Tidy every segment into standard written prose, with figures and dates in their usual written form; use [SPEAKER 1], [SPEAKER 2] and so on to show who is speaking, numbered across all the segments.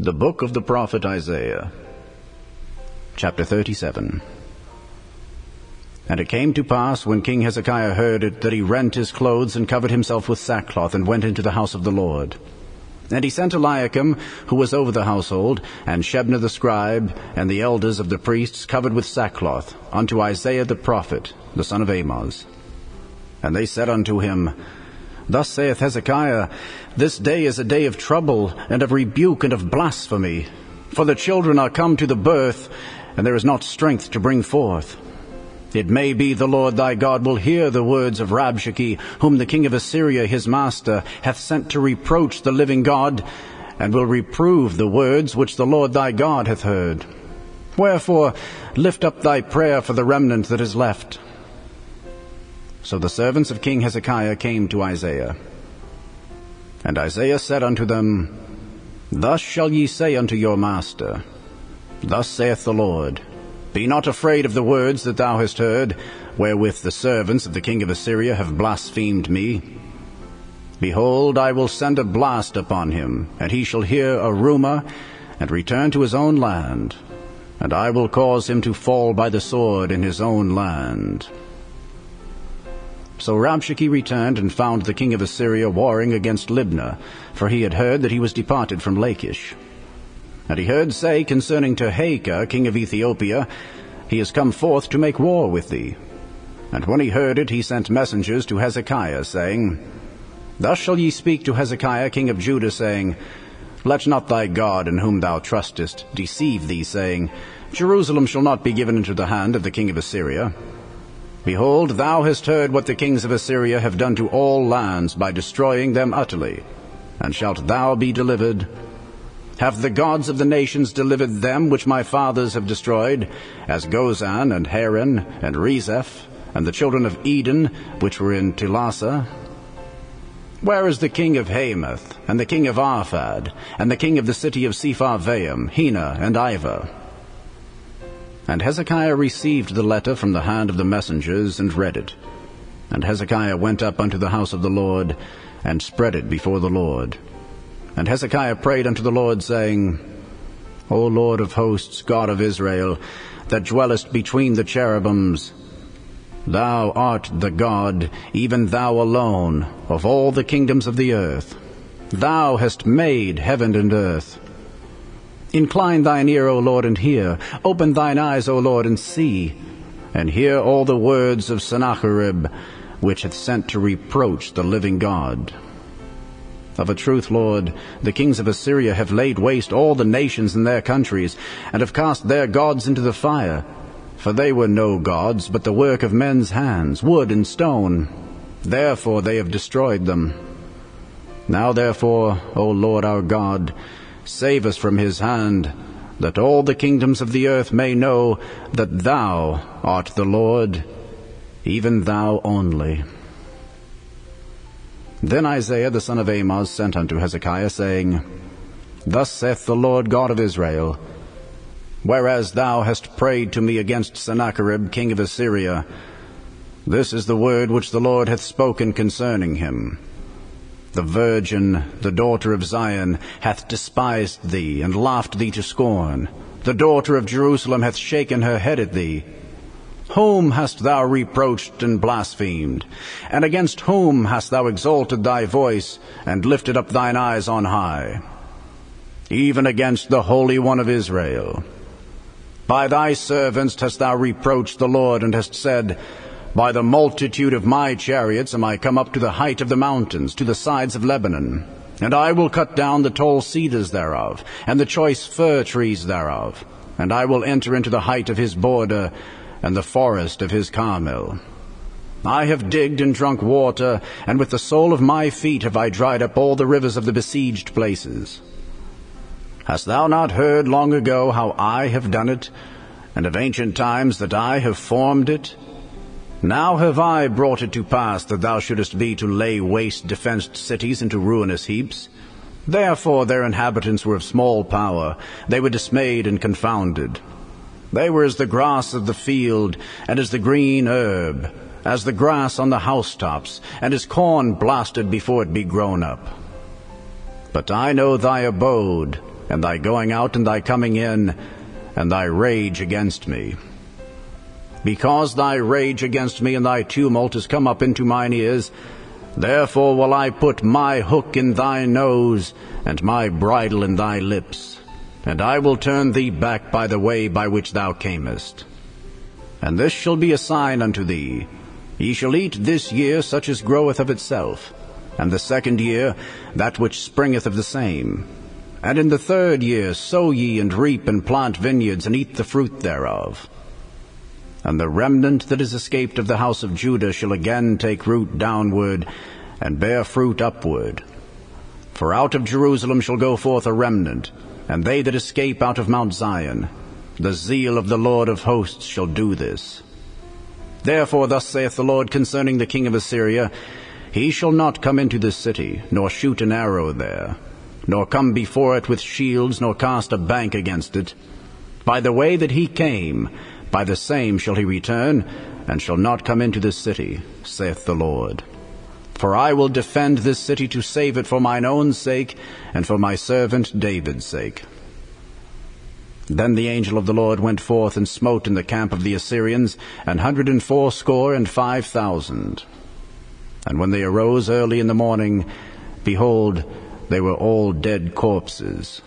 [SPEAKER 1] The book of the prophet Isaiah, chapter 37. And it came to pass, when King Hezekiah heard it, that he rent his clothes and covered himself with sackcloth, and went into the house of the Lord. And he sent Eliakim, who was over the household, and Shebna the scribe, and the elders of the priests, covered with sackcloth, unto Isaiah the prophet, the son of Amoz. And they said unto him, Thus saith Hezekiah, This day is a day of trouble, and of rebuke, and of blasphemy. For the children are come to the birth, and there is not strength to bring forth. It may be the Lord thy God will hear the words of Rabshakeh, whom the king of Assyria his master hath sent to reproach the living God, and will reprove the words which the Lord thy God hath heard. Wherefore lift up thy prayer for the remnant that is left. So the servants of King Hezekiah came to Isaiah. And Isaiah said unto them, Thus shall ye say unto your master, Thus saith the Lord, Be not afraid of the words that thou hast heard, wherewith the servants of the king of Assyria have blasphemed me. Behold, I will send a blast upon him, and he shall hear a rumor, and return to his own land, and I will cause him to fall by the sword in his own land. So Rabshakeh returned and found the king of Assyria warring against Libnah, for he had heard that he was departed from Lachish. And he heard say concerning Hezekiah, king of Ethiopia, He is come forth to make war with thee. And when he heard it, he sent messengers to Hezekiah, saying, Thus shall ye speak to Hezekiah, king of Judah, saying, Let not thy God, in whom thou trustest, deceive thee, saying, Jerusalem shall not be given into the hand of the king of Assyria. Behold, thou hast heard what the kings of Assyria have done to all lands by destroying them utterly. And shalt thou be delivered? Have the gods of the nations delivered them which my fathers have destroyed, as Gozan and Haran and Rezeph, and the children of Eden, which were in Telassar? Where is the king of Hamath, and the king of Arphad, and the king of the city of Sepharvaim, Hena and Ivah? And Hezekiah received the letter from the hand of the messengers, and read it. And Hezekiah went up unto the house of the Lord, and spread it before the Lord. And Hezekiah prayed unto the Lord, saying, O Lord of hosts, God of Israel, that dwellest between the cherubims, Thou art the God, even thou alone, of all the kingdoms of the earth. Thou hast made heaven and earth. Incline thine ear, O Lord, and hear. Open thine eyes, O Lord, and see. And hear all the words of Sennacherib, which hath sent to reproach the living God. Of a truth, Lord, the kings of Assyria have laid waste all the nations in their countries, and have cast their gods into the fire. For they were no gods, but the work of men's hands, wood and stone. Therefore they have destroyed them. Now therefore, O Lord our God, save us from his hand, that all the kingdoms of the earth may know that thou art the Lord, even thou only. Then Isaiah the son of Amoz sent unto Hezekiah, saying, Thus saith the Lord God of Israel, Whereas thou hast prayed to me against Sennacherib king of Assyria, this is the word which the Lord hath spoken concerning him. The virgin, the daughter of Zion, hath despised thee, and laughed thee to scorn. The daughter of Jerusalem hath shaken her head at thee. Whom hast thou reproached and blasphemed? And against whom hast thou exalted thy voice, and lifted up thine eyes on high? Even against the Holy One of Israel. By thy servants hast thou reproached the Lord, and hast said, By the multitude of my chariots am I come up to the height of the mountains, to the sides of Lebanon. And I will cut down the tall cedars thereof, and the choice fir trees thereof. And I will enter into the height of his border, and the forest of his Carmel. I have digged and drunk water, and with the sole of my feet have I dried up all the rivers of the besieged places. Hast thou not heard long ago how I have done it, and of ancient times that I have formed it? Now have I brought it to pass that thou shouldest be to lay waste defenced cities into ruinous heaps. Therefore their inhabitants were of small power, they were dismayed and confounded. They were as the grass of the field, and as the green herb, as the grass on the housetops, and as corn blasted before it be grown up. But I know thy abode, and thy going out and thy coming in, and thy rage against me. Because thy rage against me and thy tumult is come up into mine ears, therefore will I put my hook in thy nose, and my bridle in thy lips, and I will turn thee back by the way by which thou camest. And this shall be a sign unto thee, ye shall eat this year such as groweth of itself, and the second year that which springeth of the same. And in the third year sow ye, and reap, and plant vineyards, and eat the fruit thereof. And the remnant that is escaped of the house of Judah shall again take root downward, and bear fruit upward. For out of Jerusalem shall go forth a remnant, and they that escape out of Mount Zion. The zeal of the Lord of hosts shall do this. Therefore thus saith the Lord concerning the king of Assyria, he shall not come into this city, nor shoot an arrow there, nor come before it with shields, nor cast a bank against it. By the way that he came, by the same shall he return, and shall not come into this city, saith the Lord. For I will defend this city to save it for mine own sake, and for my servant David's sake. Then the angel of the Lord went forth and smote in the camp of the Assyrians 185,000. And when they arose early in the morning, behold, they were all dead corpses.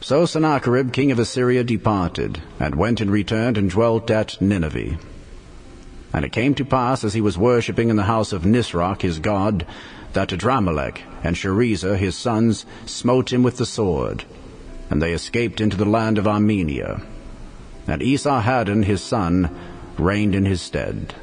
[SPEAKER 1] So Sennacherib king of Assyria departed, and went and returned and dwelt at Nineveh. And it came to pass, as he was worshipping in the house of Nisroch his god, that Adramelech and Sharezer his sons smote him with the sword, and they escaped into the land of Armenia. And Esarhaddon his son reigned in his stead.